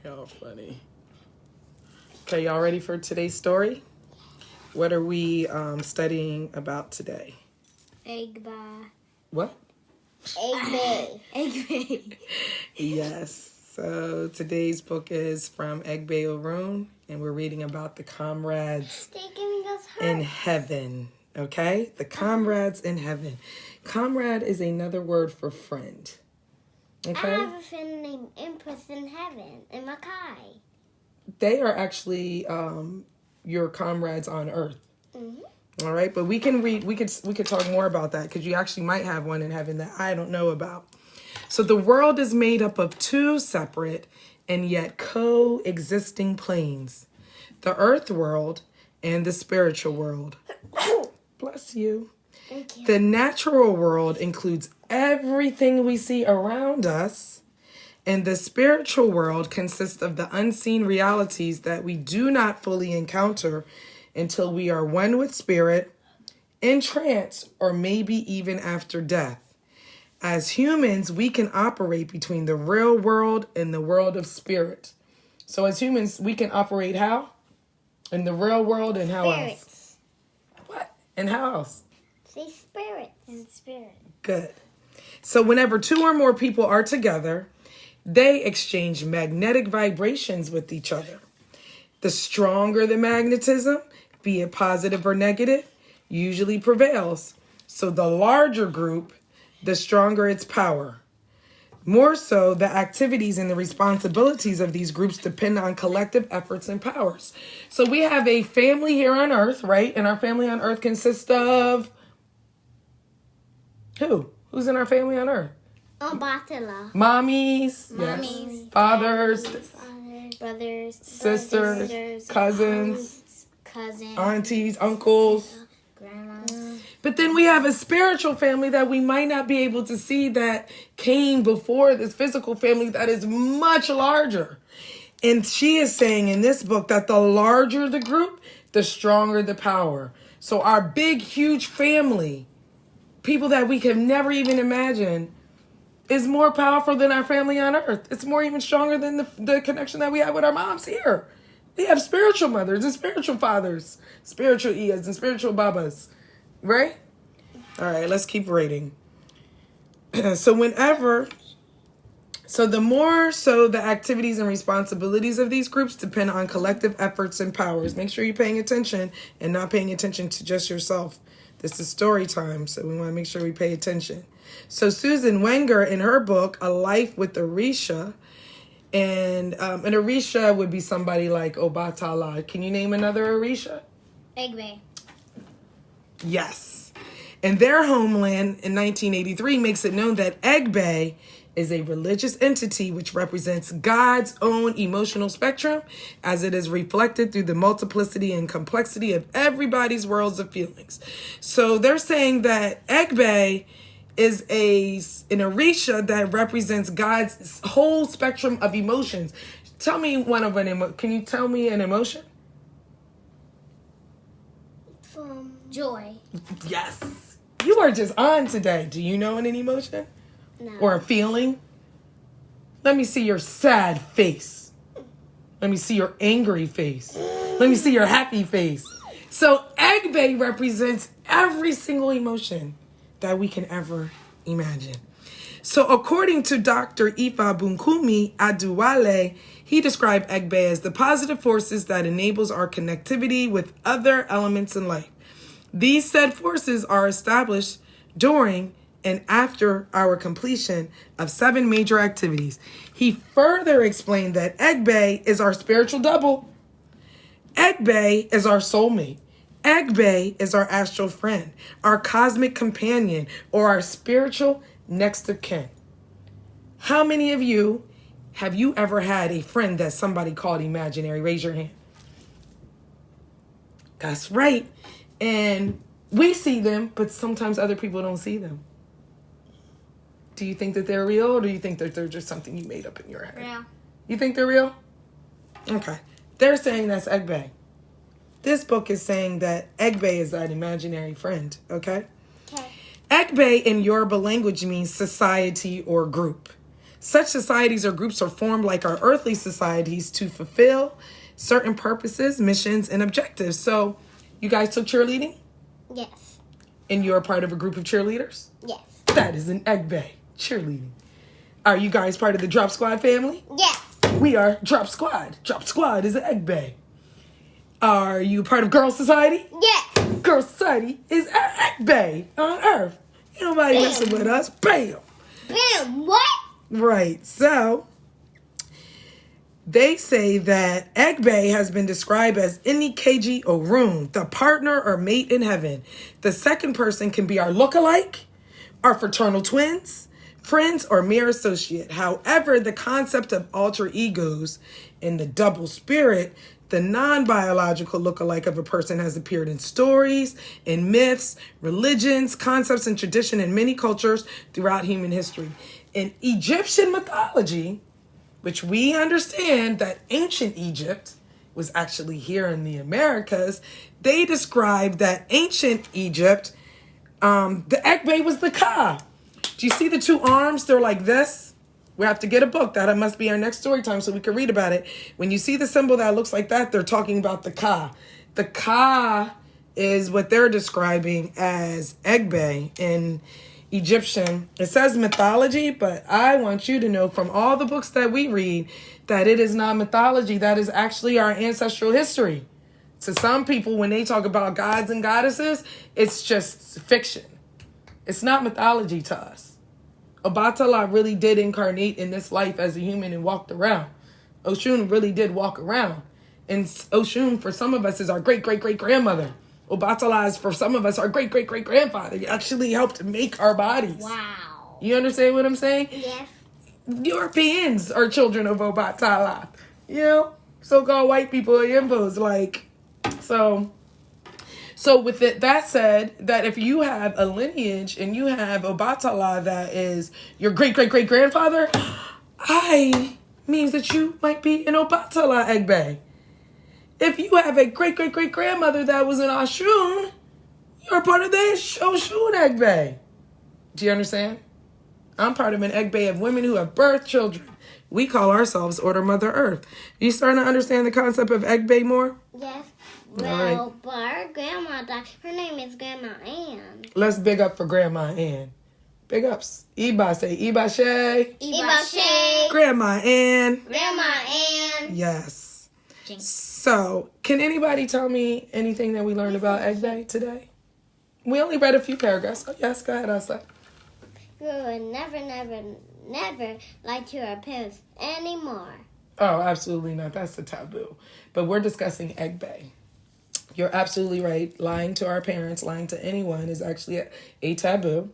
Y'all funny. Okay, y'all ready for today's story? What are we studying about today? Egbe. What? Egbe. Egbe. Yes. So today's book is from Egbe Orun, and we're reading about the Comrades in heaven. Okay? The Comrades in heaven. Comrade is another word for friend. Okay? I have a friend named Empress in heaven, in Makai. They are actually your comrades on earth. Mm-hmm. All right? But we could talk more about that, because you actually might have one in heaven that I don't know about. So the world is made up of two separate and yet coexisting planes. The earth world and the spiritual world. Bless you. Thank you. The natural world includes everything we see around us, and the spiritual world consists of the unseen realities that we do not fully encounter until we are one with spirit, in trance, or maybe even after death. As humans, we can operate between the real world and the world of spirit. So as humans, we can operate how? In the real world, and how else? What? And how else? Say spirit. And spirit. Good. So whenever two or more people are together, they exchange magnetic vibrations with each other. The stronger the magnetism, be it positive or negative, usually prevails. So the larger group, the stronger its power. More so, the activities and the responsibilities of these groups depend on collective efforts and powers. So we have a family here on earth, right? And our family on earth consists of who? Who's in our family on earth? Batala. Mommies, Mommies, yes. Fathers, brothers, sisters, cousins, aunties, uncles, grandmas. But then we have a spiritual family that we might not be able to see, that came before this physical family that is much larger. And she is saying in this book that the larger the group, the stronger the power. So our big, huge family, people that we can never even imagine, is more powerful than our family on earth. It's more even stronger than the connection that we have with our moms here. We have spiritual mothers and spiritual fathers, spiritual Iyas and spiritual babas. Right? All right, let's keep reading. So the more so the activities and responsibilities of these groups depend on collective efforts and powers. Make sure you're paying attention and not paying attention to just yourself. This is story time, so we want to make sure we pay attention. So Susan Wenger, in her book, A Life with Orisha, and an Orisha would be somebody like Obatala. Can you name another Orisha? Egbe. Yes. And their homeland in 1983 makes it known that Egbe is a religious entity which represents God's own emotional spectrum as it is reflected through the multiplicity and complexity of everybody's worlds of feelings. So they're saying that Egbe is an Orisha that represents God's whole spectrum of emotions. Tell me one of an can you tell me an emotion? Joy. Yes. You are just on today. Do you know an emotion? No. Or a feeling? Let me see your sad face. Let me see your angry face. Let me see your happy face. So Egbe represents every single emotion that we can ever imagine. So according to Dr. Ifa Bunkumi Aduwale, he described Egbe as the positive forces that enables our connectivity with other elements in life. These said forces are established during and after our completion of 7 major activities. He further explained that Egbe is our spiritual double. Egbe is our soulmate. Egbe is our astral friend, our cosmic companion, or our spiritual next of kin. How many of you have you ever had a friend that somebody called imaginary? Raise your hand. That's right. And we see them, but sometimes other people don't see them. Do you think that they're real, or do you think that they're just something you made up in your head? Real. You think they're real? Okay. They're saying that's Egbe. This book is saying that Egbe is that imaginary friend, okay? Okay. Egbe in Yoruba language means society or group. Such societies or groups are formed like our earthly societies to fulfill certain purposes, missions, and objectives. So, you guys took cheerleading? Yes. And you're a part of a group of cheerleaders? Yes. That is an Egbe cheerleading. Are you guys part of the Drop Squad family? Yes. We are Drop Squad. Drop Squad is an Egbe. Are you part of Girl Society? Yes. Girl Society is an Egbe on Earth. Ain't nobody messing with us. Bam. Bam. What? Right. So, they say that Egbe has been described as Inikeji Orun, the partner or mate in heaven. The second person can be our lookalike, our fraternal twins, friends, or mere associate. However, the concept of alter egos and the double spirit, the non-biological lookalike of a person, has appeared in stories, in myths, religions, concepts, and tradition in many cultures throughout human history. In Egyptian mythology, which we understand that ancient Egypt was actually here in the Americas, they describe that ancient Egypt, the Egbe was the Ka. Do you see the two arms? They're like this. We have to get a book. That must be our next story time so we can read about it. When you see the symbol that looks like that, they're talking about the Ka. The Ka is what they're describing as Egbe in Egyptian. It says mythology, but I want you to know from all the books that we read that it is not mythology. That is actually our ancestral history. To some people, when they talk about gods and goddesses, it's just fiction. It's not mythology to us. Obatala really did incarnate in this life as a human and walked around. Oshun really did walk around. And Oshun, for some of us, is our great-great-great-grandmother. Obatala is, for some of us, our great-great-great-grandfather. He actually helped make our bodies. Wow. You understand what I'm saying? Yes. Europeans are children of Obatala. You know? So-called white people are Yimbos. So with that said, that if you have a lineage and you have Obatala that is your great-great-great-grandfather, I means that you might be an Obatala Egbe. If you have a great-great-great-grandmother that was an Ashun, you're part of the Oshun Egbe. Do you understand? I'm part of an Egbe of women who have birthed children. We call ourselves Order Mother Earth. Are you starting to understand the concept of Egbe more? Yes. All Well, right. but our grandma died. Her name is Grandma Ann. Let's big up for Grandma Ann. Big ups. Iba, say Iba Shay. Ibashe. Grandma Ann. Grandma Ann. Yes. Jinx. So, can anybody tell me anything that we learned about Egbe today? We only read a few paragraphs. Oh, yes, go ahead, Auset. We would never lie to our parents anymore. Oh, absolutely not. That's a taboo. But we're discussing Egbe. You're absolutely right. Lying to our parents, lying to anyone is actually a taboo.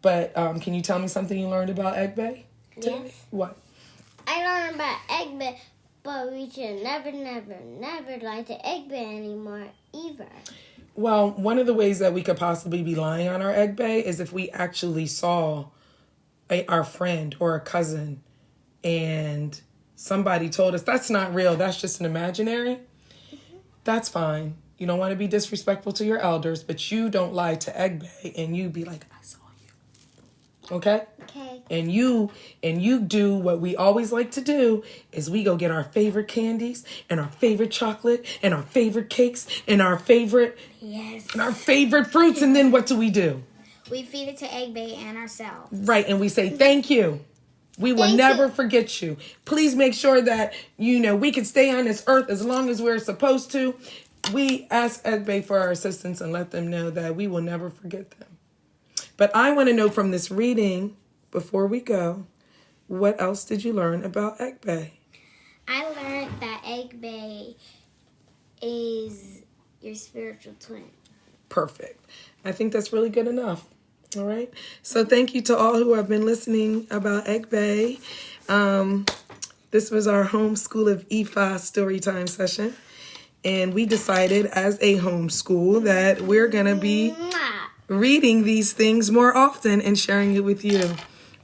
But can you tell me something you learned about Egbe today? Yes. What? I learned about Egbe, but we should never lie to Egbe anymore either. Well, one of the ways that we could possibly be lying on our Egbe is if we actually saw our friend or a cousin and somebody told us, that's not real, that's just an imaginary. Mm-hmm. That's fine. You don't want to be disrespectful to your elders, but you don't lie to Egbe and you be like, I saw you. Okay? Okay. And you do what we always like to do is we go get our favorite candies and our favorite chocolate and our favorite cakes and our favorite fruits, and then what do? We feed it to Egbe and ourselves. Right, and we say thank you. We will never forget you. Please make sure that, we can stay on this earth as long as we're supposed to. We ask Egbe for our assistance and let them know that we will never forget them. But I want to know from this reading, before we go, what else did you learn about Egbe? I learned that Egbe is your spiritual twin. Perfect. I think that's really good enough. All right. So thank you to all who have been listening about Egbe. This was our Homeschool of Ifa Storytime session. And we decided as a homeschool that we're going to be reading these things more often and sharing it with you.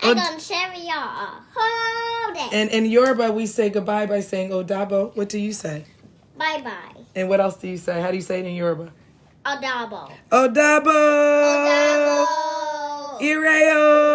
I'm going to share with y'all a whole day. And in Yoruba, we say goodbye by saying Odabo. What do you say? Bye-bye. And what else do you say? How do you say it in Yoruba? Odabo. Odabo! Odabo. Ireo.